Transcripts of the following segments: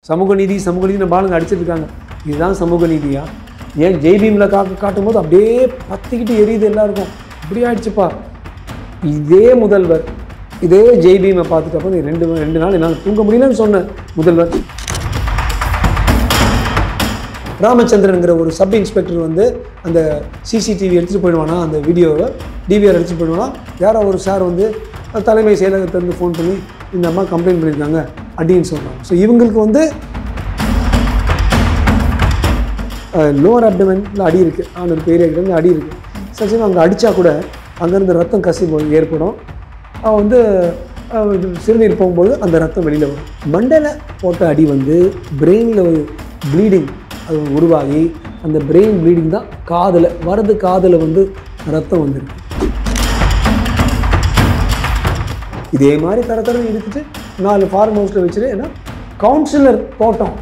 சமூக நீதி நம்ம ஆளுங்க அடிச்சிட்டு இருக்காங்க. இதுதான் சமூக நீதியா? ஏன் ஜெய்பீமில் காட்டும் போது அப்படியே பத்திக்கிட்டு எரியுது எல்லாருக்கும். இப்படி ஆயிடுச்சுப்பா. இதே முதல்வர் இதே ஜெய்பீமை பார்த்துட்டப்போ ரெண்டு நாள் என்னால் தூங்க முடியலன்னு சொன்ன முதல்வர் ராமச்சந்திரனுங்கிற ஒரு சப் இன்ஸ்பெக்டர் வந்து அந்த சிசிடிவி எடுத்துகிட்டு போயிடுவானா, அந்த வீடியோவை டிவிஆர் எடுத்துகிட்டு போயிடுவானா. யாரோ ஒரு சார் வந்து தலைமை செயலகத்திலேருந்து ஃபோன் பண்ணி இந்த அம்மா கம்ப்ளைண்ட் பண்ணியிருக்காங்க அப்படின்னு சொல்கிறாங்க. ஸோ இவங்களுக்கு வந்து லோவர் அப்டமனில் அடி இருக்குது, அவனோட ஏரியாக்கிட்ட அடி இருக்குது. சச்சின் அங்கே அடித்தா கூட அங்கேருந்து ரத்தம் கசிவு ஏற்படும். அவன் வந்து சிறுநீர் போகும்போது அந்த ரத்தம் வெளியில் வரும். மண்டையில் போட்ட அடி வந்து பிரெயினில் ஒரு ப்ளீடிங் அது உருவாகி அந்த பிரெயின் ப்ளீடிங் தான் காதில் வந்து ரத்தம் வந்துருக்கு. இதே மாதிரி தரத்தரம் எடுத்துட்டு 4 ஃபார்ம் ஹவுஸில் வச்சுட்டு, ஏன்னா கவுன்சிலர் தோட்டம்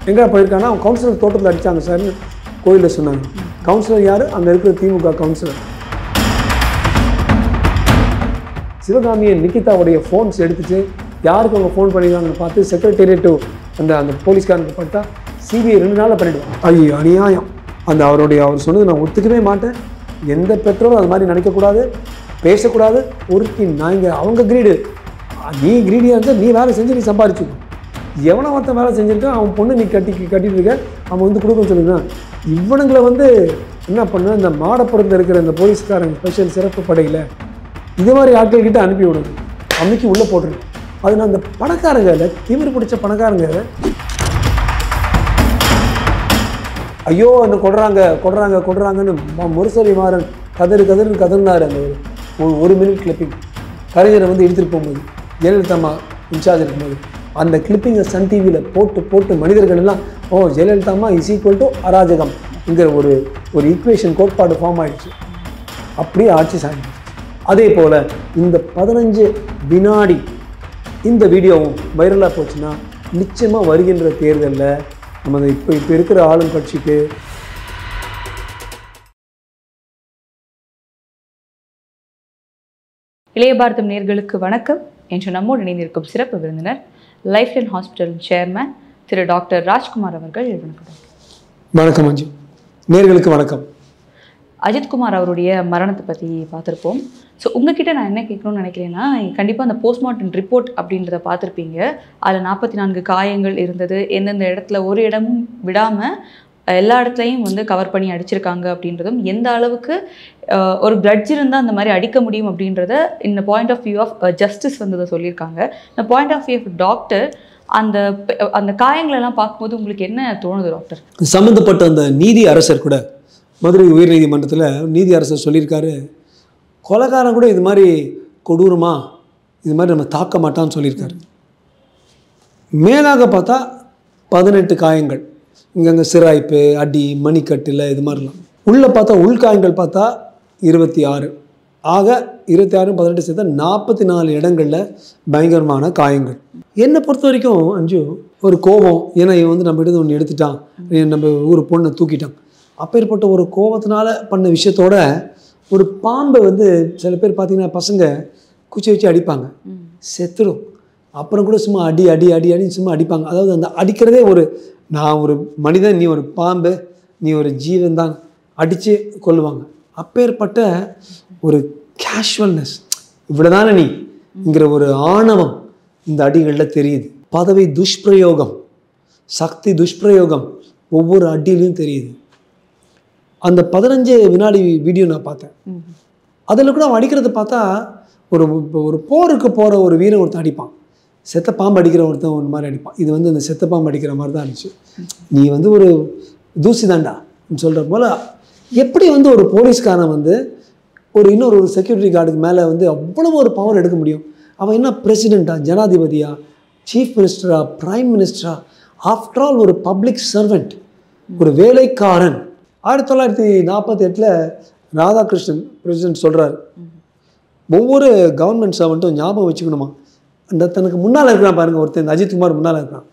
எங்கே போயிருக்காங்கன்னா அவன் கவுன்சிலர் தோட்டத்தில் அடித்தாங்க சார்னு கோயிலில் சொன்னாங்க. கவுன்சிலர் யார்? அங்கே இருக்கிற திமுக கவுன்சிலர். சிவகாமியை நிக்கிதாவுடைய ஃபோன்ஸ் எடுத்துட்டு யாருக்கு அவங்க ஃபோன் பண்ணிடுவாங்கன்னு பார்த்து செக்ரட்டேரியட்டு அந்த போலீஸ்காரனுக்கு பார்த்தா சிபிஐ 2 நாளில் பண்ணிவிடுவாங்க. ஐயோ அநியாயம். அவர் சொன்னது நான் ஒத்துக்கவே மாட்டேன். எந்த பெற்றோரும் அது மாதிரி நினைக்கக்கூடாது, பேசக்கூடாது. நாங்கள் அவங்க கிரீடு, நீ கிரீடியாக இருந்தால் நீ வேலை செஞ்சு நீ சம்பாதிச்சுக்கணும். எவனை ஒருத்தன் வேலை செஞ்சுருக்கான் அவன் பொண்ணு நீ கட்டிட்டு இருக்க, அவன் வந்து கொடுக்கணும்னு சொல்லுங்க. இவனுங்களை வந்து என்ன பண்ண, இந்த மாடப்புறத்தில் இருக்கிற இந்த போலீஸ்காரங்க ஸ்பெஷல் சிறப்பு படையில் இது மாதிரி ஆட்கள்கிட்ட அனுப்பி விடுது, அன்னைக்கு உள்ளே போட்டுருக்கு. அது நான் அந்த பணக்காரங்க இல்லை, திமிரு பிடிச்ச பணக்காரங்க ஐயோ அந்த கொடுறாங்கன்னு முரசொலி மாறன் கதறினார். அந்த ஒரு மினிட் கிளிப்பிங் கலைஞரை வந்து எடுத்துகிட்டு போகும்போது ஜெயலலிதா இன்சார்ஜ் இருக்கும்போது அந்த கிளிப்பிங்கை சன் டிவியில் போட்டு மனிதர்கள் எல்லாம் ஜெயலலிதா இஸ் ஈக்குவல் டு அராஜகம்ங்கிற ஒரு ஈக்குவேஷன் கோட்பாடு ஃபார்ம் ஆகிடுச்சு. அப்படியே ஆட்சி சாய்ந்து. அதே போல் இந்த 15 வினாடி இந்த வீடியோவும் வைரலாக போச்சுன்னா நிச்சயமாக வருகின்ற தேர்தலில் நம்ம இப்போ இருக்கிற ஆளும் கட்சிக்கு இளைய பாரதம் நேயர்களுக்கு வணக்கம். என்று நம்மோடு இணைந்திருக்கும் சிறப்பு விருந்தினர் லைஃப்லைன் ஹாஸ்பிட்டல் சேர்மன் திரு டாக்டர் ராஜ்குமார் அவர்கள். வணக்கம் அஞ்சு. நேயர்களுக்கு வணக்கம். அஜித்குமார் அவருடைய மரணத்தை பற்றி பார்த்துருப்போம். ஸோ உங்ககிட்ட நான் என்ன கேட்கணும்னு நினைக்கிறேன்னா, கண்டிப்பாக அந்த போஸ்ட்மார்ட்டம் ரிப்போர்ட் அப்படின்றத பார்த்துருப்பீங்க. அதில் 44 காயங்கள் இருந்தது. எந்தெந்த இடத்துல ஒரு இடமும் விடாமல் எல்லா இடத்துலையும் வந்து கவர் பண்ணி அடிச்சிருக்காங்க அப்படின்றதும், எந்த அளவுக்கு ஒரு கிரட்ஜ் இருந்தால் அந்த மாதிரி அடிக்க முடியும் அப்படின்றத இந்த point of view of justice வந்து அதை சொல்லியிருக்காங்க. இந்த point of view of doctor அந்த காயங்களெல்லாம் பார்க்கும்போது உங்களுக்கு என்ன தோணுது டாக்டர்? சம்மந்தப்பட்ட அந்த நீதி அரசர் கூட மதுரை உயர்நீதிமன்றத்தில் நீதி அரசர் சொல்லியிருக்காரு, கொலைகாரன் கூட இது மாதிரி கொடூரமா இது மாதிரி நம்ம தாக்க மாட்டான்னு சொல்லியிருக்காரு. மேலாக பார்த்தா 18 காயங்கள், இங்கங்கே சிராய்ப்பு, அடி, மணிக்கட்டில் இது மாதிரிலாம். உள்ளே பார்த்தா உள்காயங்கள் பார்த்தா 26. ஆக 26, 18 சேர்த்தா 44 இடங்களில் பயங்கரமான காயங்கள். என்னை பொறுத்த வரைக்கும் அஞ்சு ஒரு கோபம், ஏன்னா இவன் வந்து நம்ம இடத்துல ஒன்று எடுத்துட்டான், நம்ம ஒரு பொண்ணை தூக்கிட்டான், அப்பேற்பட்ட ஒரு கோபத்தினால பண்ண விஷயத்தோட ஒரு பாம்பை வந்து சில பேர் பார்த்தீங்கன்னா பசங்க குச்சி வச்சு அடிப்பாங்க, செத்துடும். அப்புறம் கூட சும்மா அடின்னு சும்மா அடிப்பாங்க. அதாவது அந்த அடிக்கிறதே நான் ஒரு மனிதன், நீ ஒரு பாம்பு, நீ ஒரு ஜீவன் தான், அடித்து கொல்லுவாங்க. அப்பேற்பட்ட ஒரு கேஷுவல்னஸ், இவ்வளோதானே நீங்கிற ஒரு ஆணவம் இந்த அடிகளில் தெரியுது. பதவி துஷ்பிரயோகம், சக்தி துஷ்பிரயோகம் ஒவ்வொரு அடியிலையும் தெரியுது. அந்த 15 வினாடி வீடியோ நான் பார்த்தேன். அதில் கூட அவன் அடிக்கிறத பார்த்தா ஒரு போருக்கு போகிற ஒரு வீரன் ஒருத்தன் அடிப்பான், செத்த பாம்பு அடிக்கிற ஒருத்தன் ஒரு மாதிரி அடிப்பான். இது வந்து அந்த செத்த பாம்பு அடிக்கிற மாதிரி தான் இருந்துச்சு. நீ வந்து ஒரு தூசி தாண்டா சொல்கிற போல் எப்படி வந்து ஒரு போலீஸ்காரன் வந்து இன்னொரு செக்யூரிட்டி கார்டுக்கு மேலே வந்து அவ்வளவு ஒரு பவர் எடுக்க முடியும்? அவன் என்ன பிரசிடெண்ட்டா, ஜனாதிபதியா, சீஃப் மினிஸ்டரா, பிரைம் மினிஸ்டரா? ஆஃப்டர் ஆல் ஒரு பப்ளிக் சர்வெண்ட், ஒரு வேலைக்காரன். 1948 ராதாகிருஷ்ணன் பிரசிடென்ட் சொல்கிறார், ஒவ்வொரு கவர்மெண்ட் சர்வெண்ட்டும் ஞாபகம் வச்சுக்கணுமா, அந்த தனக்கு முன்னால் இருக்கிறான் பாருங்கள் ஒருத்தர், இந்த அஜித்குமார் முன்னால் இருக்கிறான்,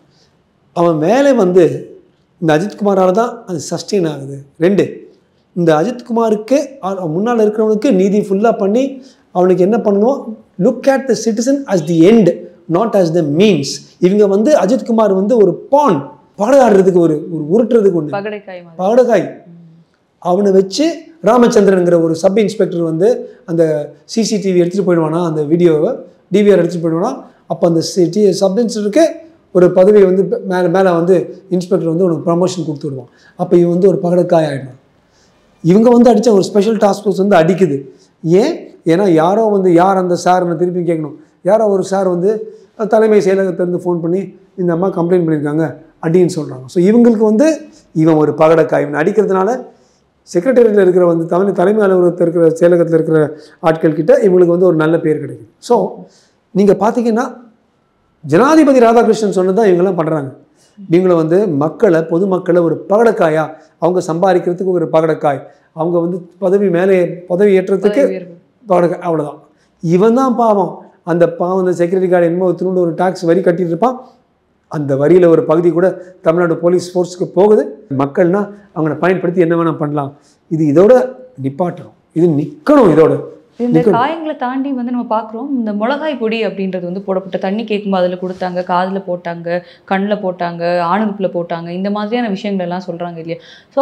அவன் வேலை வந்து இந்த அஜித்குமாரால் தான் அது சஸ்டெயின் ஆகுது. 2, இந்த அஜித்குமாருக்கு முன்னால் இருக்கிறவனுக்கு நீதி ஃபுல்லாக பண்ணி அவனுக்கு என்ன பண்ணணும், look at the citizen as the end not as the means. இவங்க வந்து அஜித்குமார் வந்து ஒரு பான், பகடாடுறதுக்கு ஒரு உருட்டுறதுக்கு ஒன்று பகடக்காய். அவனை வச்சு ராமச்சந்திரனுங்கிற ஒரு சப் இன்ஸ்பெக்டர் வந்து அந்த சிசிடிவி எடுத்துகிட்டு போயிடுவானா, அந்த வீடியோவை டிவிஆர் எடுத்துகிட்டு போயிடுவானா. அப்போ அந்த சப் இன்ஸ்பெக்டருக்கு ஒரு பதவியை வந்து மேலே வந்து இன்ஸ்பெக்டர் வந்து உனக்கு ப்ரமோஷன் கொடுத்து விடுவான். அப்போ இவன் வந்து ஒரு பகடக்காய் ஆகிடும். இவங்க வந்து அடித்த ஒரு ஸ்பெஷல் டாஸ்க் ஃபோர்ஸ் வந்து அடிக்குது. ஏன்னா யாரோ வந்து யார் அந்த சார்னு திருப்பி கேட்கணும். யாரோ ஒரு சார் வந்து தலைமை செயலகத்திலேருந்து ஃபோன் பண்ணி இந்த அம்மா கம்ப்ளைண்ட் பண்ணியிருக்காங்க அடின்னு சொல்கிறாங்க. ஸோ இவங்களுக்கு வந்து இவன் ஒரு பகடக்காய். இவன் அடிக்கிறதுனால செக்ரட்டரியேட்டில் இருக்கிற வந்து தலைமை அலுவலகத்தில் இருக்கிற செயலகத்தில் இருக்கிற ஆட்கள் கிட்ட இவங்களுக்கு வந்து ஒரு நல்ல பேர் கிடைக்குது. ஸோ நீங்கள் பார்த்தீங்கன்னா ஜனாதிபதி ராதாகிருஷ்ணன் சொன்னது தான் இவங்கெல்லாம் பண்ணுறாங்க. இவங்களை வந்து பொதுமக்களை ஒரு பகடக்காயா, அவங்க சம்பாதிக்கிறதுக்கு ஒரு பகடக்காய், அவங்க வந்து பதவி ஏற்றத்துக்கு பகடக்காய், அவ்வளோதான். இவன் தான் பாவம். அந்த செக்யூரிட்டி கார்டு என்னமோ திரும்ப ஒரு டாக்ஸ் வரி கட்டிட்டு இருப்பான். அந்த வரியில் ஒரு பகுதி கூட தமிழ்நாடு போலீஸ் ஃபோர்ஸுக்கு போகுது. மக்கள்னால் அவங்கள பயன்படுத்தி என்ன வேணால் பண்ணலாம். இதோட நிப்பாட்டணும், இது நிற்கணும். இந்த காயங்களை தாண்டி வந்து நம்ம பார்க்குறோம், இந்த மிளகாய் பொடி அப்படின்றது வந்து போடப்பட்ட தண்ணி கேட்கும்போது அதில் கொடுத்தாங்க, காதில் போட்டாங்க, கண்ணில் போட்டாங்க, ஆணுறுப்பில் போட்டாங்க, இந்த மாதிரியான விஷயங்கள் எல்லாம் சொல்கிறாங்க இல்லையா. ஸோ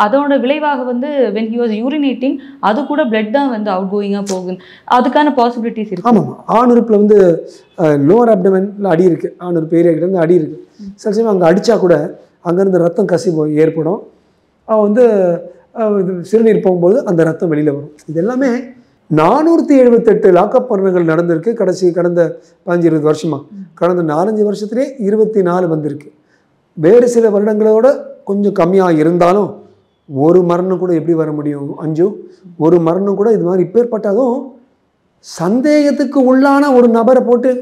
அதோட விளைவாக வந்து when he was urinating அது கூட பிளட் தான் வந்து அவுட் கோயிங்காக போகுது. அதுக்கான பாசிபிலிட்டிஸ் இருக்குது. ஆமாம், ஆணுறுப்பில் வந்து லோவர் அப்டமனில் அடி இருக்குது, ஆணுறுப்பு ஏரியாக்கிட்ட வந்து அடி இருக்குது. சில சமயம் அங்கே அடித்தா கூட அங்கேருந்து ரத்தம் கசிவு ஏற்படும். வந்து சிறுநீர் போகும்போது அந்த ரத்தம் வெளியில் வரும். இது எல்லாமே 478 லாக்அப் மரணங்கள் நடந்திருக்கு கடந்த 15-20 வருஷமா. கடந்த 4-5 வருஷத்துலேயே 24 வந்திருக்கு. வேறு சில வருடங்களோட கொஞ்சம் கம்மியாக இருந்தாலும் ஒரு மரணம் கூட எப்படி வர முடியும் அஞ்சு? ஒரு மரணம் கூட இது மாதிரி இப்பேற்பட்டதும் சந்தேகத்துக்கு உள்ளான ஒரு நபரை போட்டு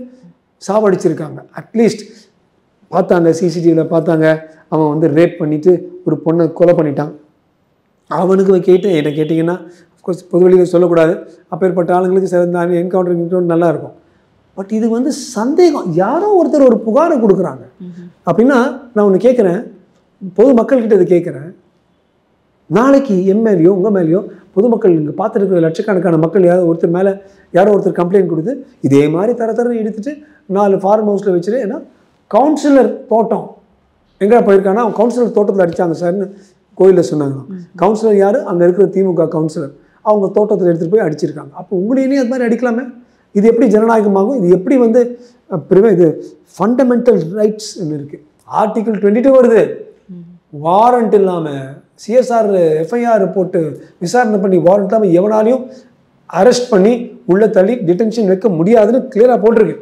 சாவடிச்சிருக்காங்க. அட்லீஸ்ட் பார்த்தாங்க, சிசிடிவியில் பார்த்தாங்க, அவன் வந்து ரேப் பண்ணிவிட்டு ஒரு பொண்ணை கொலை பண்ணிட்டான். அவனுக்கு என்ன கேட்டிங்கன்னா அஃப்கோர்ஸ் பொது வெளியில் சொல்லக்கூடாது, அப்பேற்பட்ட ஆளுங்களுக்கு சிறந்த என்கவுண்டர் நல்லா இருக்கும். பட் இது வந்து சந்தேகம், யாரோ ஒருத்தர் ஒரு புகாரை கொடுக்குறாங்க அப்படின்னா நான் ஒன்று கேட்குறேன், பொதுமக்கள்கிட்ட இது கேட்குறேன். நாளைக்கு மேலேயோ உங்கள் மேலேயோ பொதுமக்கள் இங்கே பார்த்துருக்கிற லட்சக்கணக்கான மக்கள் யாரோ ஒருத்தர் கம்ப்ளைண்ட் கொடுத்து இதே மாதிரி தரன்னு எடுத்துட்டு 4 ஃபார்ம் ஹவுஸில் வச்சுட்டு, ஏன்னா கவுன்சிலர் தோட்டம் எங்கே போயிருக்காங்கன்னா அவன் கவுன்சிலர் தோட்டத்தில் அடித்தாங்க சார்னு கோயிலில் சொன்னாங்க. கவுன்சிலர் யார்? அங்கே இருக்கிற திமுக கவுன்சிலர். அவங்க தோட்டத்தில் எடுத்துகிட்டு போய் அடிச்சிருக்காங்க. அப்போ உங்களையே அது மாதிரி அடிக்கலாமே? இது எப்படி ஜனநாயகமாகும்? இது எப்படி வந்து இது ஃபண்டமெண்டல் ரைட்ஸ் இருக்குது. ஆர்டிகிள் 22 வருது. வாரண்ட் இல்லாமல் சிஎஸ்ஆர் எஃப்ஐஆர் போட்டு விசாரணை பண்ணி வாரண்ட் இல்லாமல் எவனாலையும் அரெஸ்ட் பண்ணி உள்ளே தள்ளி டிடென்ஷன் வைக்க முடியாதுன்னு கிளியராக போட்டிருக்கு.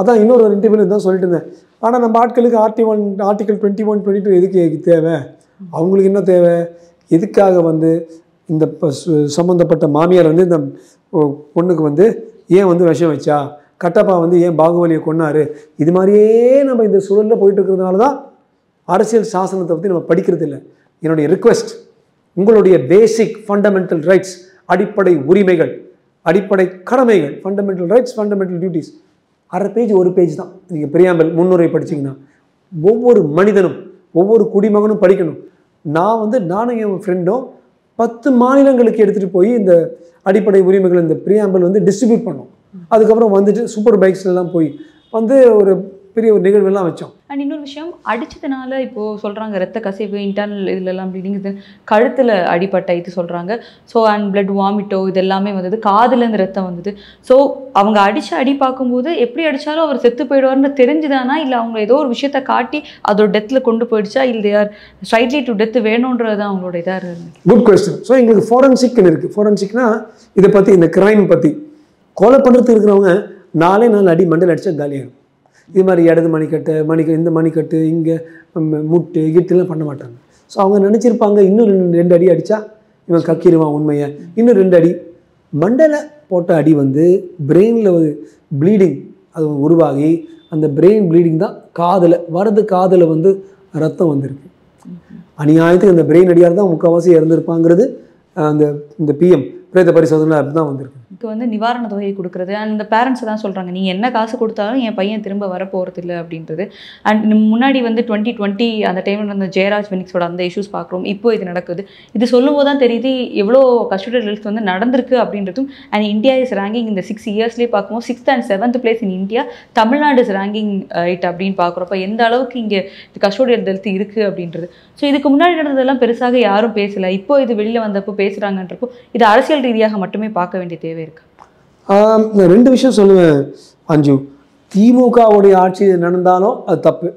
அதான் இன்னொரு இன்டர்வியூவில் தான் சொல்லிட்டு இருந்தேன். ஆனால் நம்ம ஆட்களுக்கு ஆர்டிகிள் 21, 22 எதுக்கு தேவை? அவங்களுக்கு என்ன தேவை? எதுக்காக வந்து இந்த சம்மந்தப்பட்ட மாமியார் வந்து இந்த பொண்ணுக்கு வந்து ஏன் வந்து விஷம் வச்சா, கட்டப்பா வந்து ஏன் பாகுபலியை கொன்னாரு, இது மாதிரியே நம்ம இந்த சூழலில் போயிட்டு இருக்கிறதுனால தான் அரசியல் சாசனத்தை பற்றி நம்ம படிக்கிறது இல்லை. என்னுடைய ரிக்வெஸ்ட், உங்களுடைய பேசிக் ஃபண்டமெண்டல் ரைட்ஸ், அடிப்படை உரிமைகள், அடிப்படை கடமைகள், ஃபண்டமெண்டல் ரைட்ஸ், ஃபண்டமெண்டல் டியூட்டிஸ், அரை பேஜ் ஒரு பேஜ் தான். நீங்கள் பிரியாம்பல் முன்னுரை படிச்சிங்கன்னா ஒவ்வொரு மனிதனும் ஒவ்வொரு குடிமகனும் படிக்கணும். நானும் என் ஃப்ரெண்டும் 10 மாநிலங்களுக்கு எடுத்துகிட்டு போய் இந்த அடிப்படை உரிமைகள் இந்த பிரியாம்பல் வந்து டிஸ்ட்ரிபியூட் பண்ணோம். அதுக்கப்புறம் வந்துட்டு சூப்பர் பைக்ஸ்லாம் போய் வந்து ஒரு பெரிய ஒரு நிகழ்வெல்லாம் வச்சோம். அண்ட் இன்னொரு விஷயம், அடித்ததுனால இப்போது சொல்கிறாங்க ரத்த கசிவு, இன்டர்னல் இதுலலாம் ப்ளீடிங், இது கழுத்தில் அடிப்பட்ட இது சொல்கிறாங்க. ஸோ அண்ட் பிளட் வாமிட்டோ இதெல்லாமே வந்தது, காதுலேருந்து ரத்தம் வந்தது. ஸோ அவங்க அடி பார்க்கும்போது எப்படி அடித்தாலும் அவர் செத்து போயிடுவார்னு தெரிஞ்சுதானா, இல்லை அவங்க ஏதோ ஒரு விஷயத்தை காட்டி அதோட டெத்தில் கொண்டு போயிடுச்சா, இல்லை தேர் ஸ்ட்ரைட்லி டு டெத்து வேணுன்றது தான் அவங்களோட இதாக இருக்குது. Good question. ஸோ எங்களுக்கு ஃபோரன்சிக்னு இருக்குது. ஃபோரன்சிக்னா இதை பற்றி, இந்த கிரைம் பற்றி, கொலை பண்ணுறதுக்கு இருக்கிறவங்க 4 அடி மண்டல் அடித்தா காலியாகும். இது மாதிரி இடது மணிக்கட்டு இந்த மணிக்கட்டு இங்கே முட்டு கிட்டுலாம் பண்ண மாட்டாங்க. ஸோ அவங்க நினச்சிருப்பாங்க இன்னும் 2 அடி அடித்தா இவன் கக்கிடுவான் உண்மையை, இன்னும் 2 அடி. மண்டலை போட்ட அடி வந்து பிரெயினில் ப்ளீடிங் அது உருவாகி அந்த பிரெயின் ப்ளீடிங் தான் காதில் வந்து ரத்தம் வந்திருக்கு. அநியாயத்துக்கு அந்த பிரெயின் அடியால் தான் முக்கால்வாசி இறந்துருப்பாங்கிறது இந்த பிஎம் பிரேத பரிசோதனை அப்படி தான் வந்திருக்கு. வந்து நிவாரண தொகையை கொடுக்குறது அண்ட் இந்த பேரண்ட்ஸ் தான் சொல்கிறாங்க நீங்கள் என்ன காசு கொடுத்தாலும் என் பையன் திரும்ப வர போகிறது இல்லை அப்படின்றது. அண்ட் முன்னாடி வந்து 2020 அந்த டைமில் அந்த ஜெயராஜ் வெனிக்ஸோட அந்த இஷ்யூஸ் பார்க்குறோம். இப்போ இது நடக்குது. இது சொல்லும்போது தான் தெரியுது எவ்வளோ கஸ்டோடியல் ஹெல்த் வந்து நடந்திருக்கு அப்படின்றதும். அண்ட் இந்தியா இஸ் ரேங்கிங் இந்த 6 இயர்ஸ்லேயே பார்க்கும்போது 6th and 7th place in India. Tamil Nadu is ranking it அப்படின்னு பார்க்குறப்ப எந்த அளவுக்கு இங்கே கஸ்டோடியல் ஹெல்த் இருக்குது அப்படின்றது. ஸோ இதுக்கு முன்னாடி நடந்ததெல்லாம் பெருசாக யாரும் பேசலை. இப்போ இது வெளியில் வந்தப்போ பேசுகிறாங்கன்றப்போ இது அரசியல் ரீதியாக மட்டுமே பார்க்க வேண்டிய தேவை இருக்கு. நான் 2 விஷயம் சொல்லுவேன் அஞ்சு. திமுகவுடைய ஆட்சி நடந்தாலும் அது தப்பு,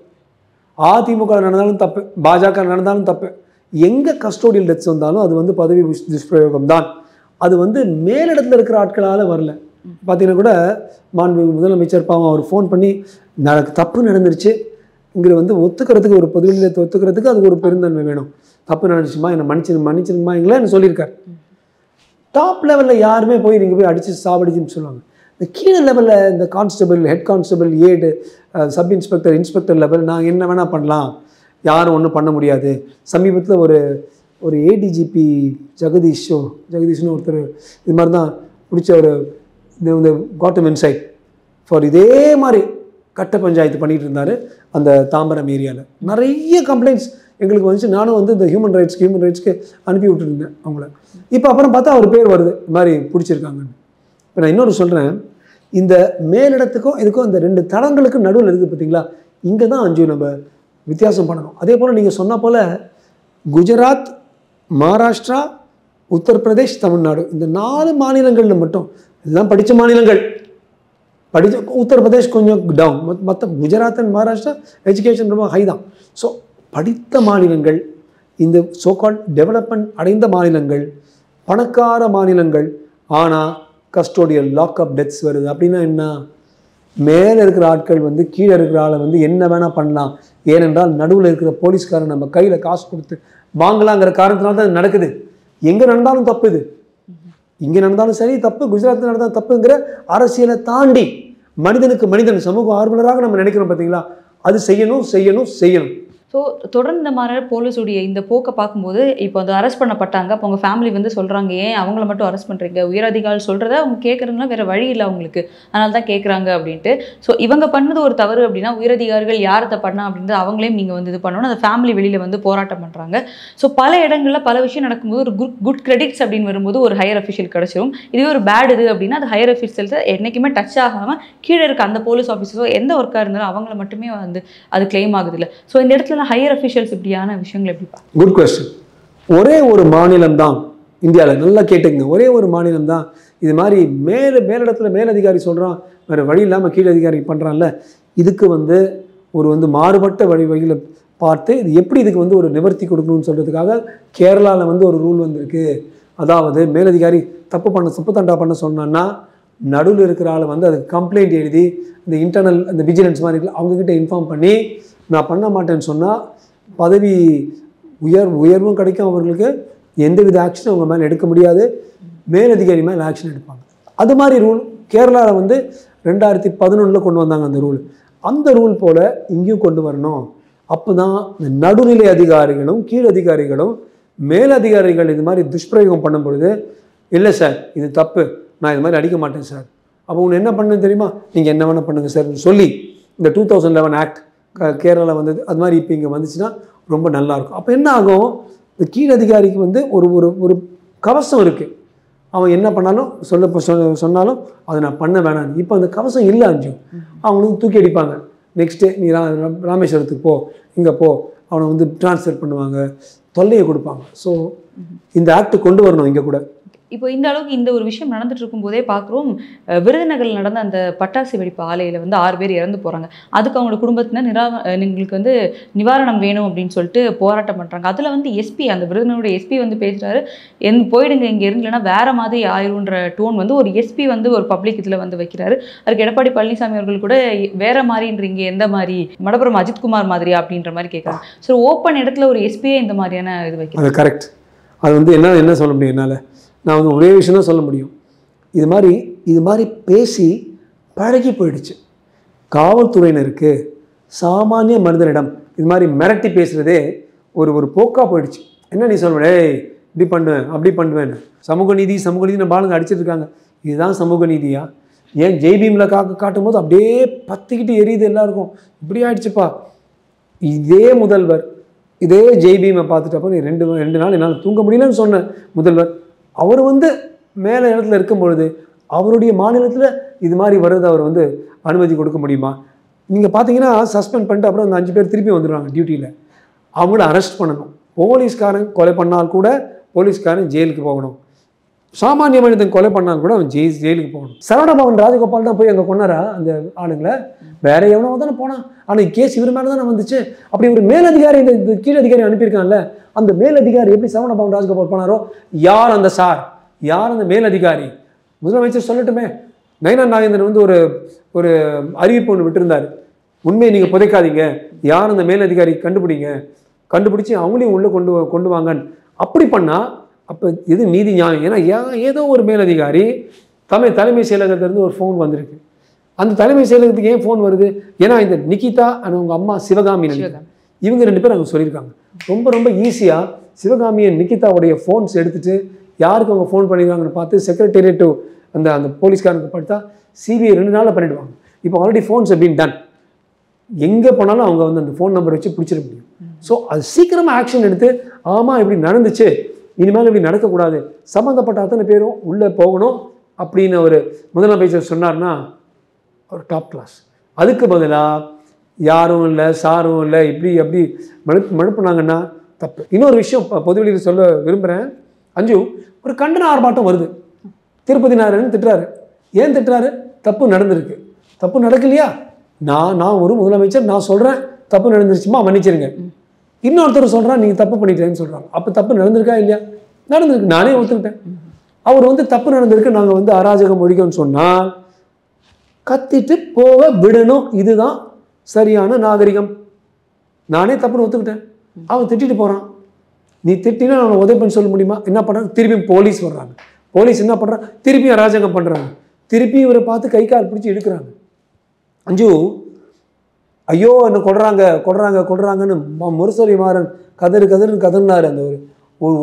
அதிமுக நடந்தாலும் தப்பு, பாஜக நடந்தாலும் தப்பு. எங்கே கஸ்டோடியல் டெத்ஸ் வந்தாலும் அது வந்து பதவி துஷ்பிரயோகம் தான். அது வந்து மேலிடத்தில் இருக்கிற ஆட்களால் வரல. பார்த்தீங்கன்னா கூட முதலமைச்சர் பாவம் அவர் ஃபோன் பண்ணி தப்பு நடந்துருச்சு இங்கே வந்து ஒத்துக்கிறதுக்கு, ஒரு பொதுவெளியில் ஒத்துக்கிறதுக்கு அதுக்கு ஒரு பெருந்தன்மை வேணும். தப்பு நடந்துச்சுமா என்னை மன்னிச்சிருமா என்ன சொல்லியிருக்காரு. டாப் லெவலில் யாருமே போய் நீங்கள் போய் அடித்து சாவடிச்சுன்னு சொல்லுவாங்க. இந்த கீழே லெவலில் இந்த கான்ஸ்டபிள், ஹெட் கான்ஸ்டபிள், ஏடு, சப் இன்ஸ்பெக்டர், இன்ஸ்பெக்டர் லெவல் நாங்கள் என்ன வேணால் பண்ணலாம், யாரும் ஒன்றும் பண்ண முடியாது. சமீபத்தில் ஒரு ஏடிஜிபி ஜெகதீஷ்னு ஒருத்தர் இது மாதிரி தான் பிடிச்ச இந்த காட்டம் இன்சைட் ஃபார் இதே மாதிரி கட்ட பஞ்சாயத்து பண்ணிகிட்டு இருந்தார் அந்த தாம்பரம் ஏரியாவில். நிறைய கம்ப்ளைண்ட்ஸ் எங்களுக்கு வந்துச்சு. நானும் வந்து இந்த ஹியூமன் ரைட்ஸ்க்கு அனுப்பி விட்டுருந்தேன் அவங்கள. இப்போ அப்புறம் பார்த்தா அவர் பேர் வருது இது மாதிரி பிடிச்சிருக்காங்கன்னு. இப்போ நான் இன்னொரு சொல்கிறேன், இந்த மேலிடத்துக்கும் இதுக்கும் இந்த 2 தளங்களுக்கு நடுவில் இருக்குது பார்த்தீங்களா, இங்கே தான் அஞ்சு நம்ம வித்தியாசம் பண்ணணும். அதே போல் நீங்கள் சொன்ன போல் குஜராத், மகாராஷ்டிரா, உத்தரப்பிரதேஷ், தமிழ்நாடு இந்த 4 மாநிலங்களில் மட்டும் இதெல்லாம் படித்த மாநிலங்கள். உத்தரப்பிரதேஷ் கொஞ்சம் டவுன், மற்ற குஜராத் அண்ட் மகாராஷ்டிரா எஜுகேஷன் ரொம்ப ஹை தான். ஸோ படித்த மாநிலங்கள், இந்த சோகால் டெவலப்மெண்ட் அடைந்த மாநிலங்கள், பணக்கார மாநிலங்கள், ஆனால் கஸ்டோடியல் லாக்அப் டெத்ஸ் வருது. அப்படின்னா என்ன, மேலே இருக்கிற ஆட்கள் வந்து கீழே இருக்கிற ஆளை வந்து என்ன வேணால் பண்ணலாம். ஏனென்றால் நடுவில் இருக்கிற போலீஸ்காரன் நம்ம கையில் காசு கொடுத்து வாங்கலாங்கிற காரணத்தினால தான் நடக்குது. எங்கே நடந்தாலும் தப்பு, இது இங்கே நடந்தாலும் சரி தப்பு, குஜராத்தில் நடந்தாலும் தப்புங்கிற அரசியலை தாண்டி மனிதனுக்கு மனிதன் சமூக ஆர்வலராக நம்ம நினைக்கிறோம் பார்த்தீங்களா, அது செய்யணும். ஸோ தொடர்ந்து இந்த மாதிரி போலீஸுடைய இந்த போக்கை பார்க்கும்போது இப்போ வந்து அரெஸ்ட் பண்ணப்பட்டாங்க. அப்போ அவங்க ஃபேமிலி வந்து சொல்கிறாங்க, ஏன் அவங்கள மட்டும் அரெஸ்ட் பண்ணுறீங்க, உயரதிகாரிகள் சொல்கிறத அவங்க கேட்குறதுனா வேறு வழி இல்லை அவங்களுக்கு, அதனால தான் கேட்குறாங்க அப்படின்ட்டு. ஸோ இவங்க பண்ணது ஒரு தவறு அப்படின்னா உயரதிகாரிகள் யார் அதை பண்ணா அப்படின்றது அவங்களையும் நீங்கள் வந்து இது பண்ணணும். அந்த ஃபேமிலி வெளியில் வந்து போராட்டம் பண்ணுறாங்க. ஸோ பல இடங்களில் பல விஷயம் நடக்கும்போது ஒரு குட் கிரெடிட்ஸ் அப்படின்னு வரும்போது ஒரு ஹையர் அஃபிஷியல் கிடச்சிரும். இதுவே ஒரு பேட் இது அப்படின்னா அது ஹையர் அஃபிஷியல்ஸை என்றைக்குமே டச் ஆகாமல் கீழே இருக்க அந்த போலீஸ் ஆஃபீஸர்ஸோ எந்த ஒர்க்காக இருந்தாலும் அவங்கள மட்டுமே வந்து அது கிளைம் ஆகுது இல்லை. ஸோ இந்த இடத்துல ஹையர் அஃபிஷியல்ஸ் இப்படியான விஷயங்கள் எப்படி பார்க்க? Good question. ஒரே ஒரு மாநிலம் தான் இந்தியாவில், நல்லா கேட்டுங்க, ஒரே ஒரு மாநிலம் தான் இது மாதிரி மேலிடத்துல மேலதிகாரி சொல்கிறான், வேறு வழி இல்லாமல் கீழ் அதிகாரி பண்ணுறான்ல. இதுக்கு வந்து மாறுபட்ட வழியில் பார்த்து இது எப்படி இதுக்கு வந்து ஒரு நிவர்த்தி கொடுக்கணும்னு சொல்கிறதுக்காக கேரளாவில் வந்து ஒரு ரூல் வந்திருக்கு. அதாவது மேலதிகாரி தப்பு தண்டா பண்ண சொன்னான்னா நடுவில் இருக்கிற ஆளை வந்து அதுக்கு கம்ப்ளைண்ட் எழுதி இந்த இன்டர்னல் அந்த விஜிலன்ஸ் மாதிரி அவங்கக்கிட்ட இன்ஃபார்ம் பண்ணி நான் பண்ண மாட்டேன்னு சொன்னால் பதவி உயர்வும் கிடைக்கும், அவர்களுக்கு எந்தவித ஆக்ஷனும் அவங்க மேலே எடுக்க முடியாது, மேலதிகாரி மேலே ஆக்ஷன் எடுப்பாங்க. அது மாதிரி ரூல் கேரளாவில் வந்து 2011 கொண்டு வந்தாங்க அந்த ரூல். அந்த ரூல் போல் இங்கேயும் கொண்டு வரணும். அப்போ தான் இந்த நடுநிலை அதிகாரிகளும் கீழ் அதிகாரிகளும் மேலதிகாரிகள் இது மாதிரி துஷ்பிரயோகம் பண்ணும் பொழுது, இல்லை சார் இது தப்பு, நான் இது மாதிரி அடிக்க மாட்டேன் சார், அப்போ ஒன்று என்ன பண்ணுன்னு தெரியுமா, நீங்கள் என்ன வேணால் பண்ணுங்கள் சார் சொல்லி இந்த 2011 ஆக்ட் கேரளாவில் வந்தது. அது மாதிரி இப்போ இங்கே வந்துச்சுன்னா ரொம்ப நல்லாயிருக்கும். அப்போ என்ன ஆகும், இந்த கீழ் அதிகாரிக்கு வந்து ஒரு கவசம் இருக்குது. அவன் என்ன பண்ணாலும் சொன்னாலும் அதை நான் பண்ண வேணாம். இப்போ அந்த கவசம் இல்லை அஞ்சு, அவங்களுக்கு தூக்கி அடிப்பாங்க. நெக்ஸ்ட்டு நீ ராமேஸ்வரத்துக்கு போ, இங்கே போ, அவனை வந்து டிரான்ஸ்ஃபர் பண்ணுவாங்க, தொல்லையை கொடுப்பாங்க. ஸோ இந்த ஆக்ட் கொண்டு வரணும் இங்கே கூட. இப்போ இந்த அளவுக்கு இந்த ஒரு விஷயம் நடந்துட்டு இருக்கும்போதே பார்க்குறோம், விருதுநகரில் நடந்த அந்த பட்டாசு வெடிப்பு ஆலையில் வந்து 6 பேர் இறந்து போகிறாங்க. அதுக்கு அவங்களோட குடும்பத்தினர் எங்களுக்கு வந்து நிவாரணம் வேணும் அப்படின்னு சொல்லிட்டு போராட்டம் பண்ணுறாங்க. அதில் வந்து எஸ்பி, அந்த விருதுநகரோட எஸ்பி வந்து பேசுகிறாரு, போயிடுங்க இங்கே இருந்துலன்னா வேறு மாதிரி ஆயிருன்ற டோன் வந்து ஒரு எஸ்பி வந்து ஒரு பப்ளிக் இதில் வந்து வைக்கிறாரு. அதுக்கு எடப்பாடி பழனிசாமி அவர்கள் கூட வேறு மாதிரின்றீங்க, எந்த மாதிரி மடப்புறம் அஜித்குமார் மாதிரியா அப்படின்ற மாதிரி கேட்குறாங்க. ஸோ ஓப்பன் இடத்துல ஒரு எஸ்பியே இந்த மாதிரியான இது வைக்கிறாங்க. அது கரெக்ட். அது வந்து என்ன சொல்ல முடியும் என்னால், நான் வந்து ஒரே விஷயம் தான் சொல்ல முடியும். இது மாதிரி பேசி பழகி போயிடுச்சு. காவல்துறையினருக்கு சாமானிய மனிதனிடம் இது மாதிரி மிரட்டி பேசுகிறதே ஒரு போக்காக போயிடுச்சு. என்ன நீ சொல்லுவேன், இப்படி பண்ணுவேன் அப்படி பண்ணுவேன்னு, சமூக நீதி நம்ம ஆளுங்க அடிச்சிட்டு இருக்காங்க. இதுதான் சமூக நீதியா? ஏன் ஜெய்பீமில் காட்டும் போது அப்படியே பத்திக்கிட்டு எரியுது எல்லாருக்கும், இப்படி ஆயிடுச்சுப்பா. இதே முதல்வர் இதே ஜெய்பீமை பார்த்துட்டப்போ நீ ரெண்டு நாள் என்னால் தூங்க முடியலன்னு சொன்ன முதல்வர், அவர் மேலே இடத்துல இருக்கும் பொழுது அவருடைய மாநிலத்தில் இது மாதிரி வருது, அவர் அனுமதி கொடுக்க முடியுமா? நீங்கள் பார்த்தீங்கன்னா சஸ்பெண்ட் பண்ணிட்டு அப்புறம் அந்த 5 பேர் திருப்பி வந்துடுவாங்க டியூட்டியில். அவங்கள அரெஸ்ட் பண்ணணும். போலீஸ்காரன் கொலை பண்ணால் கூட போலீஸ்காரன் ஜெயிலுக்கு போகணும். சாமானிய மனிதன் கொலை பண்ணால் கூட அவன் ஜெயிலுக்கு போகணும். சரவணபவன் ராஜகோபால் தான் போய் அங்கே கொண்டாரா அந்த ஆளுங்களை? வேற எவனோ தானே போனான். ஆனால் கேஸ் இவர் மேலே தானே வந்துச்சு. அப்படி ஒரு மேலதிகாரி இந்த கீழதிகாரி அனுப்பியிருக்காங்கல்ல, அந்த மேலதிகாரி எப்படி சரவணபவன் ராஜகோபால் போனாரோ? யார் அந்த சார்? யார் அந்த மேலதிகாரி? முதலமைச்சர் சொல்லட்டுமே. நயனா நாகேந்திரன் ஒரு அறிவிப்பு ஒன்று விட்டுருந்தார். உண்மையை நீங்கள் புதைக்காதீங்க, யார் அந்த மேலதிகாரி கண்டுபிடிச்சி அவங்களையும் உள்ளே கொண்டு வாங்கன்னு. அப்படி பண்ணால் அப்போ எது நீதி நியாயம்? ஏன்னா ஏதோ ஒரு மேலதிகாரி தலைமை செயலகத்திலேருந்து ஒரு ஃபோன் வந்திருக்கு. அந்த தலைமை செயலகத்துக்கு ஏன் ஃபோன் வருது? ஏன்னா இந்த நிகிதா அவங்க அம்மா சிவகாமி, இவங்க 2 பேரும் அவங்க சொல்லியிருக்காங்க. ரொம்ப ஈஸியாக சிவகாமியை நிகிதாவுடைய ஃபோன்ஸ் எடுத்துகிட்டு யாருக்கு அவங்க ஃபோன் பண்ணியிருக்காங்கன்னு பார்த்து செக்ரட்டேரியட் அந்த போலீஸ்காரனுக்கு படுத்தா சிபிஐ 2 நாளில் பண்ணிவிடுவாங்க. இப்போ ஆல்ரெடி ஃபோன்ஸ் பீன் டன். எங்கே போனாலும் அவங்க அந்த ஃபோன் நம்பர் வச்சு பிடிச்சிட முடியும். ஸோ அது சீக்கிரமாக ஆக்ஷன் எடுத்து, ஆமாம் இப்படி நடந்துச்சு, இனிமேல் இப்படி நடக்கக்கூடாது, சம்மந்தப்பட்ட அத்தனை பேரும் உள்ளே போகணும் அப்படின்னு ஒரு முதலமைச்சர் சொன்னார்னா ஒரு டாப் கிளாஸ். அதுக்கு பதிலாக யாரும் இல்லை, சாரும் இல்லை, இப்படி அப்படி மழுப்புனாங்கன்னா தப்பு. இன்னொரு விஷயம் பொதுவெளியில் சொல்ல விரும்புகிறேன். அஞ்சு, ஒரு கண்டன ஆர்ப்பாட்டம் வருது. திருப்பதி நாராயணன் திட்டுறாரு. ஏன் திட்டுறாரு? தப்பு நடந்திருக்கு. தப்பு நடக்கலையா? நான் ஒரு முதலமைச்சர், நான் சொல்கிறேன் தப்பு நடந்துருச்சுமா மன்னிச்சிருங்க. இன்னொருத்தர் சொல்கிறான் நீங்கள் தப்பு பண்ணிட்டேன்னு சொல்கிறாங்க. அப்போ தப்பு நடந்திருக்கா இல்லையா? நடந்திருக்கு, நானே ஒத்துக்கிட்டேன். அவர் தப்பு நடந்திருக்கு, நாங்கள் அராஜகம் ஒழிக்கணும்னு சொன்னால் கத்திட்டு போக விடணும். இதுதான் சரியான நாகரிகம். நானே தப்புன்னு ஒத்துக்கிட்டேன். அவன் திட்டிட்டு போகிறான். நீ திட்டினா நான் உதவின்னு சொல்ல முடியுமா? என்ன பண்ணுறாங்க? திருப்பி போலீஸ் வர்றாங்க. போலீஸ் என்ன பண்ணுறாங்க? திருப்பி அராஜகம் பண்ணுறாங்க. திருப்பி இவரை பார்த்து கை கால் பிடிச்சி இழுக்கிறாங்க. அஞ்சு, ஐயோ என்ன கொள்றாங்கன்னு முரசொலி மாறன் கதறினார். அந்த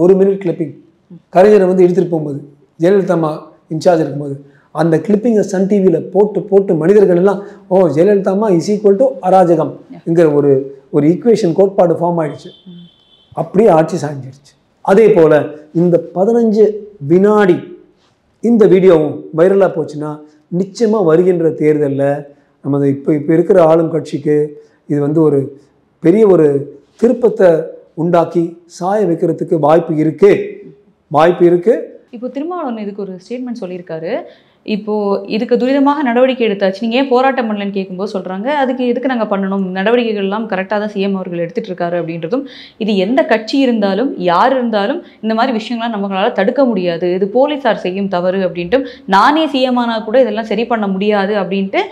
ஒரு மினிட் கிளிப்பிங் கலைஞரை எடுத்துகிட்டு போகும்போது, ஜெயலலிதா அம்மா இன்சார்ஜ் இருக்கும்போது அந்த கிளிப்பிங்கை சன் டிவியில் போட்டு மனிதர்கள் எல்லாம் ஜெயலலிதா அம்மா இஸ் ஈக்குவல் டு அராஜகம் என்கிற ஒரு ஈக்குவேஷன் கோட்பாடு ஃபார்ம் ஆயிடுச்சு. அப்படியே ஆட்சி சாஞ்சிடுச்சு. அதே போல் இந்த 15 வினாடி இந்த வீடியோவும் வைரலாக போச்சுன்னா நிச்சயமாக வருகின்ற தேர்தலில் நமது இப்போ இருக்கிற ஆளும் கட்சிக்கு இது ஒரு பெரிய ஒரு திருப்பத்தை உண்டாக்கி சாய வைக்கிறதுக்கு வாய்ப்பு இருக்குது. இப்போ திருமாவளவன் இதுக்கு ஒரு ஸ்டேட்மெண்ட் சொல்லியிருக்காரு. இப்போது இதுக்கு துரிதமாக நடவடிக்கை எடுத்தாச்சு, நீங்கள் ஏன் போராட்டம் பண்ணலன்னு கேட்கும்போது சொல்கிறாங்க, அதுக்கு எதுக்கு நாங்கள் பண்ணணும், நடவடிக்கைகள்லாம் கரெக்டாக தான் சிஎம் அவர்கள் எடுத்துகிட்டு இருக்காரு அப்படின்றதும், இது எந்த கட்சி இருந்தாலும் யார் இருந்தாலும் இந்த மாதிரி விஷயங்கள்லாம் நம்மளால் தடுக்க முடியாது, இது போலீஸார் செய்யும் தவறு அப்படின்ட்டு, நானே சிஎம் ஆனால் கூட இதெல்லாம் சரி பண்ண முடியாது அப்படின்ட்டு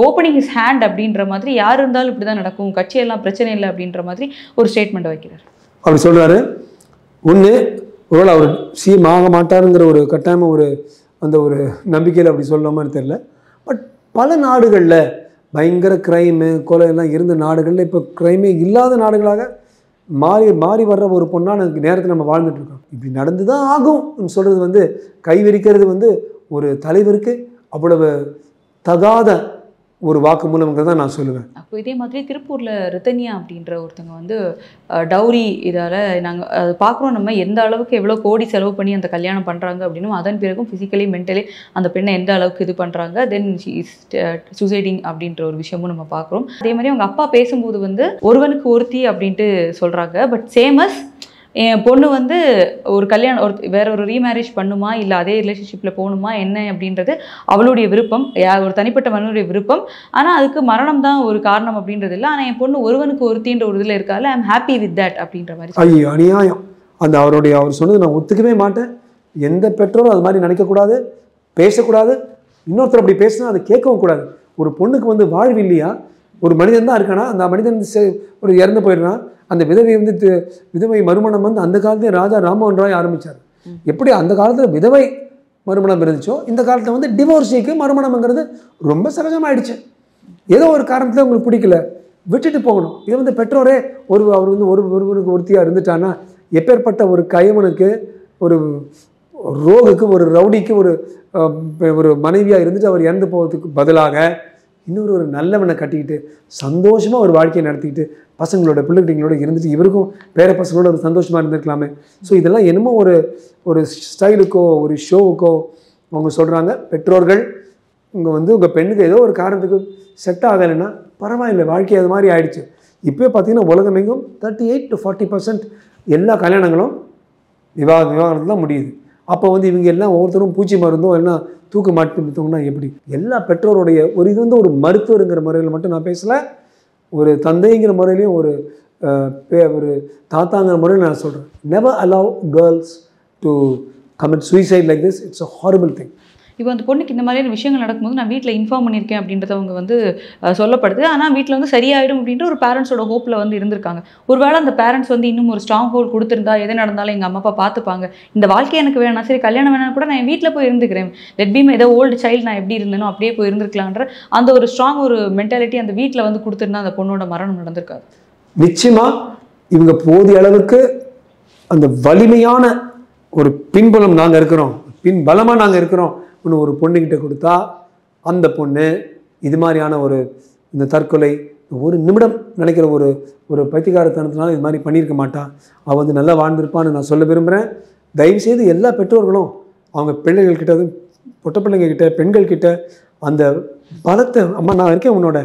ஓப்பனிங் ஹிஸ் ஹேண்ட் அப்படின்ற மாதிரி, யார் இருந்தாலும் இப்படி தான் நடக்கும், கட்சியெல்லாம் பிரச்சனை இல்லை அப்படின்ற மாதிரி ஒரு ஸ்டேட்மெண்ட்டை வைக்கிறார். அப்படி சொல்கிறாரு. ஒன்று, ஒருவேளை அவர் சிஎம் ஆக மாட்டாருங்கிற ஒரு கட்டாயமாக ஒரு நம்பிக்கையில் அப்படி சொல்லாமல் தெரியல. பட் பல நாடுகளில் பயங்கர க்ரைமு கொலை எல்லாம் இருந்த நாடுகளில் இப்போ க்ரைமே இல்லாத நாடுகளாக மாறி வர்ற ஒரு பொண்ணான நேரத்தில் நம்ம வாழ்ந்துட்டுருக்கோம். இப்படி நடந்து தான் ஆகும் சொல்கிறது கைவிரிக்கிறது ஒரு தலைவருக்கு அவ்வளவு தகாத ஒரு வாக்குமூலம்ங்கிறத நான் சொல்லுவேன். அப்போ இதே மாதிரி திருப்பூரில் ரித்தன்யா அப்படின்ற ஒருத்தவங்க டவுரி இதால் நாங்கள் அது பார்க்குறோம், நம்ம எந்த அளவுக்கு எவ்வளோ கோடி செலவு பண்ணி அந்த கல்யாணம் பண்ணுறாங்க அப்படின்னும், அதன் பிறகும் ஃபிசிக்கலி மென்டலி அந்த பெண்ணை எந்த அளவுக்கு இது பண்ணுறாங்க, தென் ஷி இஸ் சூசைடிங் அப்படின்ற ஒரு விஷயமும் நம்ம பார்க்குறோம். அதே மாதிரி அவங்க அப்பா பேசும்போது ஒருவனுக்கு ஒருத்தி அப்படின்ட்டு சொல்கிறாங்க. பட் சேமஸ் என் பொண்ணு ஒரு கல்யாணம் வேற ஒரு ரீமேரேஜ் பண்ணுமா இல்லை அதே ரிலேஷன்ஷிப்பில் போகணுமா என்ன அப்படின்றது அவளுடைய விருப்பம், ஒரு தனிப்பட்ட மனுடைய விருப்பம். ஆனால் அதுக்கு மரணம் தான் ஒரு காரணம் அப்படின்றது இல்லை. ஆனால் என் பொண்ணு ஒருவனுக்கு ஒருத்தின்ற ஒரு இதில் இருக்கால, I am happy with that அப்படின்ற மாதிரி. ஐயோ அநியாயம். அவர் சொன்னது நான் ஒத்துக்கவே மாட்டேன். எந்த பெற்றோரும் அது மாதிரி நினைக்கக்கூடாது, பேசக்கூடாது. இன்னொருத்தர் அப்படி பேசினா அதை கேட்கவும் கூடாது. ஒரு பொண்ணுக்கு வாழ்வு இல்லையா? ஒரு மனிதன் தான் இருக்கானா, அந்த மனிதன் ஒரு இறந்து போயிடுறான். அந்த விதவை விதவை மறுமணம் அந்த காலத்தில் ராஜா ராமமோகன் ராய் ஆரம்பித்தார். எப்படி அந்த காலத்தில் விதவை மறுமணம் இருந்துச்சோ, இந்த காலத்தில் டிவோர்ஸிக்கு மறுமணம்ங்கிறது ரொம்ப சகஜமாயிடுச்சு. ஏதோ ஒரு காரணத்தில் உங்களுக்கு பிடிக்கல, விட்டுட்டு போகணும். இது பெற்றோரே அவர் ஒருவருக்கு ஒருத்தியாக இருந்துட்டான்னா எப்பேற்பட்ட ஒரு கைவனுக்கு ரோகுக்கு ஒரு ரவுடிக்கு ஒரு மனைவியாக இருந்துட்டு அவர் இறந்து போகிறதுக்கு பதிலாக ஒரு நல்லவனை கட்டிக்கிட்டு சந்தோஷமாக ஒரு வாழ்க்கையை நடத்திக்கிட்டு பசங்களோட பிள்ளைகளோட இருந்துட்டு இவருக்கும் பேர பசங்களோட ஒரு சந்தோஷமாக இருந்திருக்கலாமே. ஸோ இதெல்லாம் என்னமோ ஒரு ஸ்டைலுக்கோ ஒரு ஷோவுக்கோ அவங்க சொல்கிறாங்க. பெற்றோர்கள் உங்கள் பெண்ணுக்கு ஏதோ ஒரு காரணத்துக்கு செட் ஆகலைன்னா பரவாயில்லை, வாழ்க்கை அது மாதிரி ஆயிடுச்சு. இப்போயே பார்த்தீங்கன்னா உலகமெங்கும் 38 to 40% எல்லா கல்யாணங்களும் விவாகரத்து தான் முடியுது. அப்போ இவங்க எல்லாம் ஒவ்வொருத்தரும் பூச்சி மருந்தோ எல்லாம் தூக்கு மாட்டிட்டோம்னா எப்படி? எல்லா பெற்றோருடைய இது ஒரு மருத்துவருங்கிற முறையில் மட்டும் நான் பேசலை, ஒரு தந்தைங்கிற முறையிலையும் ஒரு தாத்தாங்கிற முறையில் நான் சொல்கிறேன். Never allow girls to commit suicide like this. It's a horrible thing. இப்போ அந்த பொண்ணுக்கு இந்த மாதிரியான விஷயங்கள் நடக்கும்போது நான் வீட்டில் இன்ஃபார்ம் பண்ணியிருக்கேன் அப்படின்றத அவங்க சொல்லப்படுது. ஆனால் வீட்டில் சரியாயிடும் அப்படின்ற ஒரு பேரண்ட்ஸோட ஹோப்பில் இருந்திருக்காங்க. ஒருவேளை அந்த பேரண்ட்ஸ் இன்னும் ஒரு ஸ்ட்ராங் ஹோல்ட் கொடுத்துருந்தா எது நடந்தாலும் எங்கள் அம்மா அப்பா பார்த்துப்பாங்க, இந்த வாழ்க்கை எனக்கு வேணாம், சரி கல்யாணம் வேணாம் கூட நான் என் வீட்டில் போய் இருந்துக்கிறேன், லெட் பீம் ஏதோ ஓல்டு சைல்டு நான் எப்படி இருந்தேனோ அப்படியே போய் இருந்திருக்கலான்ற அந்த ஒரு ஸ்ட்ராங் ஒரு மென்டாலிட்டி அந்த வீட்டில் கொடுத்துருந்தா அந்த பொண்ணோட மரணம் நடந்திருக்காது. நிச்சயமாக இவங்க போதிய அளவுக்கு அந்த வலிமையான ஒரு பின்புலம் நாங்கள் இருக்கிறோம், பின்பலமாக நாங்கள் இருக்கிறோம் ஒரு பொண்ணுக்கிட்ட கொடுத்தா அந்த பொண்ணு இது மாதிரியான இந்த தற்கொலை ஒரு நிமிடம் நினைக்கிற ஒரு பைத்தியக்காரத்தனத்தினால இது மாதிரி பண்ணியிருக்க மாட்டா. அவள் நல்லா வாழ்ந்திருப்பான்னு நான் சொல்ல விரும்புகிறேன். தயவுசெய்து எல்லா பெற்றோர்களும் அவங்க பிள்ளைகள்கிட்ட, பொட்ட பிள்ளைங்கக்கிட்ட, பெண்கள்கிட்ட அந்த பலத்தை, அம்மா நான் இருக்கேன் உன்னோட,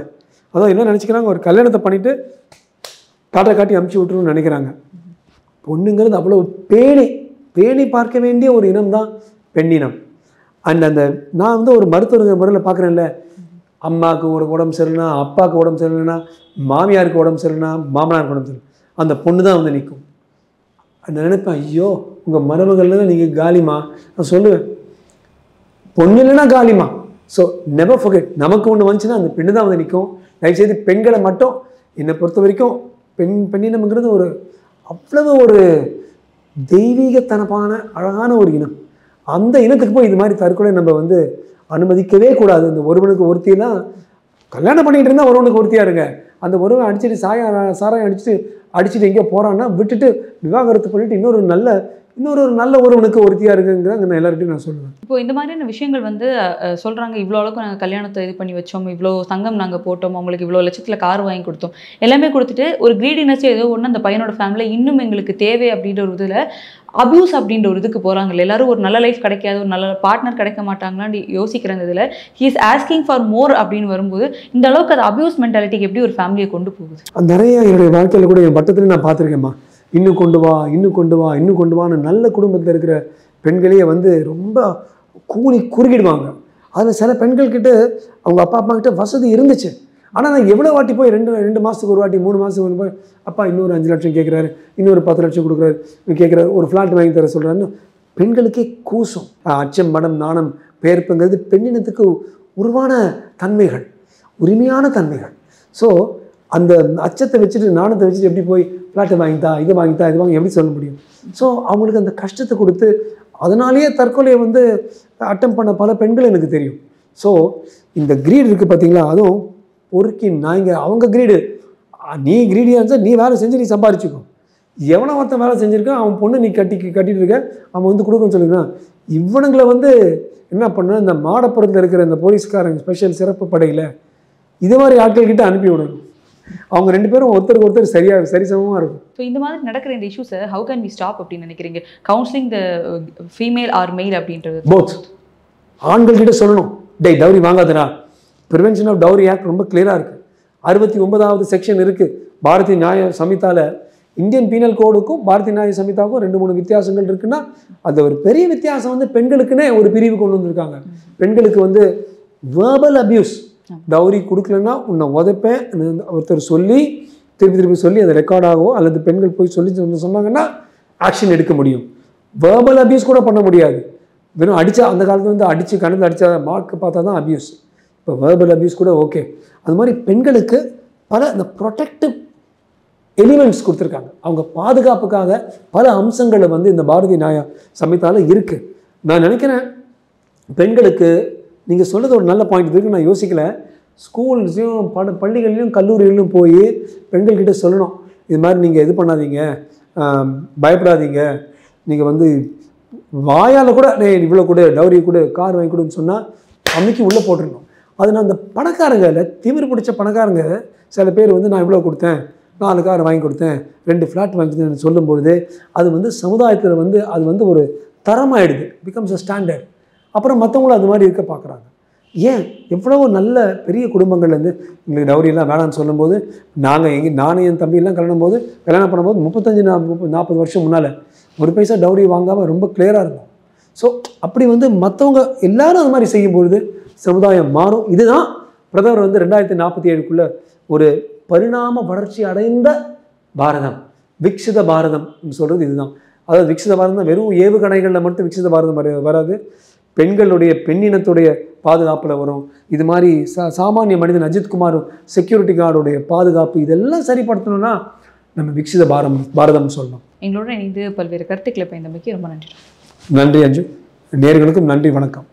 அதான் என்ன நினச்சிக்கிறாங்க, ஒரு கல்யாணத்தை பண்ணிவிட்டு காட்டை காட்டி அமுச்சு விட்டுருன்னு நினைக்கிறாங்க. பொண்ணுங்கிறது அவ்வளோ பேணி பார்க்க வேண்டிய ஒரு இனம் தான் பெண்ணினம். அந்த நான் ஒரு மருத்துவ முறையில் பார்க்குறேன்ல, அம்மாவுக்கு உடம்பு சரியில்லைனா, அப்பாவுக்கு உடம்பு சரியில்லைனா, மாமியாருக்கு உடம்பு சரியில்லைனா, மாமனாருக்கு உடம்பு சரியில்லை, அந்த பொண்ணு தான் நிற்கும். அந்த நினைப்பேன், ஐயோ உங்கள் மருமகள்லாம் நீங்கள் காலிமா. நான் சொல்லுவேன், பொண்ணு இல்லைன்னா காலிமா. ஸோ நெவர் ஃபர்கெட், நமக்கு ஒன்று வந்துச்சுன்னா அந்த பெண்ணு தான் நிற்கும். தயவுசெய்து பெண்களை மட்டும், என்னை பொறுத்த வரைக்கும் பெண்ணினம்ங்கிறது அவ்வளவு ஒரு தெய்வீகத்தனமான அழகான ஒரு இனம். அந்த இனத்துக்கு போய் இது மாதிரி தற்கொலை நம்ம அனுமதிக்கவே கூடாது. இந்த ஒருவனுக்கு ஒருத்தியெல்லாம் கல்யாணம் பண்ணிகிட்டு இருந்தால் ஒருவனுக்கு ஒருத்தியாக இருங்க, அந்த ஒருவன் அடிச்சுட்டு சாராயம் அடிச்சுட்டு எங்கேயோ போகிறான்னா விட்டுட்டு விவாகரத்து பண்ணிவிட்டு இன்னொரு நல்ல ஒருவனுக்கு ஒருத்தியாக இருக்குங்கிறாங்க. நான் எல்லார்ட்டையும் நான் சொல்லுவேன். இப்போ இந்த மாதிரியான விஷயங்கள் சொல்கிறாங்க, இவ்வளோ அளவுக்கு நாங்கள் கல்யாணத்தை இது பண்ணி வச்சோம், இவ்வளோ சங்கம் நாங்கள் போட்டோம், அவங்களுக்கு இவ்வளோ லட்சத்தில் கார் வாங்கி கொடுத்தோம், எல்லாமே கொடுத்துட்டு ஒரு கிரீடினஸ் ஏதோ ஒன்று அந்த பையனோட ஃபேமிலி இன்னும் எங்களுக்கு தேவை அப்படின்ற ஒரு இதில் அபியூஸ் அப்படின்ற ஒரு இதுக்கு போகிறாங்க. எல்லாரும் ஒரு நல்ல லைஃப் கிடைக்காது, ஒரு நல்ல பார்ட்னர் கிடைக்க மாட்டாங்களான்னு யோசிக்கிற இதில் he is asking for more அப்படின்னு வரும்போது இந்த அளவுக்கு அது அபியூஸ் மென்டாலிட்டிக்கு எப்படி ஒரு ஃபேமிலியை கொண்டு போகுது? நிறைய என்னுடைய வாழ்க்கையில் கூட என் பட்டத்தில் நான் பார்த்துருக்கேம்மா. இன்னும் கொண்டு வான்னு நல்ல குடும்பத்தில் இருக்கிற பெண்களையே ரொம்ப குறுகிடுவாங்க. அதில் சில பெண்கள்கிட்ட அவங்க அப்பா அம்மா கிட்ட வசதி இருந்துச்சு, ஆனால் நான் எவ்வளோ வாட்டி போய் ரெண்டு மாதத்துக்கு ஒரு வாட்டி 3 மாதத்துக்கு ஒரு போய் அப்பா இன்னொரு 5 லட்சம் கேட்குறாரு, இன்னொரு 10 லட்சம் கொடுக்குறாரு, கேட்குறாரு, ஒரு ஃப்ளாட் வாங்கி தர சொல்கிறாருன்னு பெண்களுக்கே கூசும். அச்சம், மடம், நாணம், பெயர்ப்புங்கிறது பெண்ணினத்துக்கு உருவான தன்மைகள், உரிமையான தன்மைகள். ஸோ அந்த அச்சத்தை வச்சுட்டு, நாணத்தை வச்சுட்டு எப்படி போய் ஃப்ளாட்டை வாங்கித்தா, இது வாங்கி எப்படி சொல்ல முடியும்? ஸோ அவங்களுக்கு அந்த கஷ்டத்தை கொடுத்து அதனாலேயே தற்கொலையை அட்டம் பண்ண பல பெண்கள் எனக்கு தெரியும். ஸோ இந்த கிரீட் இருக்குது பார்த்தீங்களா, அதுவும் பொறுக்கி நாய்ங்க. அவங்க கிரீடு, நீ கிரீடியாக இருந்தால் நீ வேலை செஞ்சு நீ சம்பாரிச்சுக்கோ. எவனை ஒருத்தன் வேலை செஞ்சுருக்கான், அவன் பொண்ணு நீ கட்டிட்டு இருக்க, அவன் கொடுக்குன்னு சொல்லிக்கிறான். இவனுங்களை என்ன பண்ண, இந்த மாடப்புறத்தில் இருக்கிற இந்த போலீஸ்காரங்க ஸ்பெஷல் சிறப்பு படையில் இது மாதிரி ஆட்கள்கிட்ட அனுப்பி விடணும். அவங்க 2 பேரும் ஒருத்தருக்கு ஒருத்தர் சரிசமமாக இருக்கும். ஸோ இந்த மாதிரி நடக்கிற இந்த இஷ்யூஸை ஹவு கேன் வி ஸ்டாப் அப்படின்னு நினைக்கிறீங்க? Counselling the female or male அப்படின்றது போத். ஆண்கள் கிட்ட சொல்லணும், டேய் டவுரி வாங்காதடா. ப்ரிவென்ஷன் ஆஃப் டவுரி ஆக்ட் ரொம்ப கிளியராக இருக்குது. 69வது செக்ஷன் இருக்குது பாரதிய நியாய சமிதாவில். இந்தியன் பீனல் கோடுக்கும் பாரதிய நியாய சமிதாவுக்கும் 2-3 வித்தியாசங்கள் இருக்குன்னா அது ஒரு பெரிய வித்தியாசம். பெண்களுக்குன்னே ஒரு பிரிவு கொண்டு வந்திருக்காங்க. பெண்களுக்கு வேர்பல் அபியூஸ், டவுரி கொடுக்கலன்னா உன்னை உதைப்பேன் ஒருத்தர் சொல்லி திருப்பி சொல்லி அது ரெக்கார்ட் ஆகும், அல்லது பெண்கள் போய் சொல்லி சொன்னாங்கன்னா ஆக்ஷன் எடுக்க முடியும். வேர்பல் அபியூஸ் கூட பண்ண முடியாது. வெறும் அடித்தா, அந்த காலத்தில் அடித்து கணத்தில் அடித்தா மார்க் பார்த்தா தான் அபியூஸ். இப்போ வேர்பல் அபியூஸ் கூட ஓகே. அது மாதிரி பெண்களுக்கு பல இந்த ப்ரொடெக்டிவ் எலிமெண்ட்ஸ் கொடுத்துருக்காங்க. அவங்க பாதுகாப்புக்காக பல அம்சங்களை இந்த பாரதிய நியாய சமிதாவில் இருக்குது. நான் நினைக்கிறேன் பெண்களுக்கு நீங்கள் சொல்கிறது ஒரு நல்ல பாயிண்ட் இருக்குன்னு நான் யோசிக்கலை. ஸ்கூல்ஸையும் பள்ளிகள்லையும் கல்லூரிகளிலும் போய் பெண்கள்கிட்ட சொல்லணும், இது மாதிரி நீங்கள் இது பண்ணாதீங்க, பயப்படாதீங்க, நீங்கள் வாயால் கூட இவ்வளோ கூட டவுரி கூட கார் வாங்கி கொடுன்னு சொன்னால் அன்னைக்கு உள்ளே போட்டுருணும். அது நான் அந்த பணக்காரங்க இல்லை, திமிர் பிடிச்ச பணக்காரங்க சில பேர் வந்து நான் இவ்வளோ கொடுத்தேன், 4 கார் வாங்கி கொடுத்தேன், 2 ஃப்ளாட் வாங்கி கொடுத்தேன் சொல்லும்பொழுது அது வந்து சமுதாயத்தில் வந்து அது வந்து ஒரு தரமாயிடுது, பிகம்ஸ் அ ஸ்டாண்டர்ட். அப்புறம் மற்றவங்களும் அது மாதிரி இருக்க பார்க்குறாங்க. ஏன் எவ்வளவோ நல்ல பெரிய குடும்பங்கள்லேருந்து எங்களுக்கு டவுரியெல்லாம் வேணான்னு சொல்லும்போது நானும் என் தம்பியெல்லாம் கல்யாணம் பண்ணும்போது 35-40 வருஷம் முன்னால் 1 பைசா டவுரி வாங்காமல் ரொம்ப கிளியராக இருக்கும். ஸோ அப்படி வந்து மற்றவங்க எல்லாரும் அது மாதிரி செய்யும்பொழுது சமுதாயம் மாறும். இதுதான் பிரதமர் வந்து 2047 ஒரு பரிணாம வளர்ச்சி அடைந்த பாரதம், விக்சித பாரதம் சொல்கிறது இதுதான். அதாவது விக்சித பாரதம் வெறும் ஏவுகணைகளில் மட்டும் விக்சித பாரதம் வராது, பெண்களுடைய பெண்ணினத்துடைய பாதுகாப்பில் வரும். இது மாதிரி சாமானிய மனிதன் அஜித்குமார் செக்யூரிட்டி கார்டுடைய பாதுகாப்பு, இதெல்லாம் சரிப்படுத்தணும்னா நம்ம விக்சித பாரதம் சொல்லணும். எங்களோட இணைந்து பல்வேறு கருத்துக்களை பயந்தமைக்கு ரொம்ப நன்றி. நன்றி அஞ்சு. நேயர்களுக்கும் நன்றி, வணக்கம்.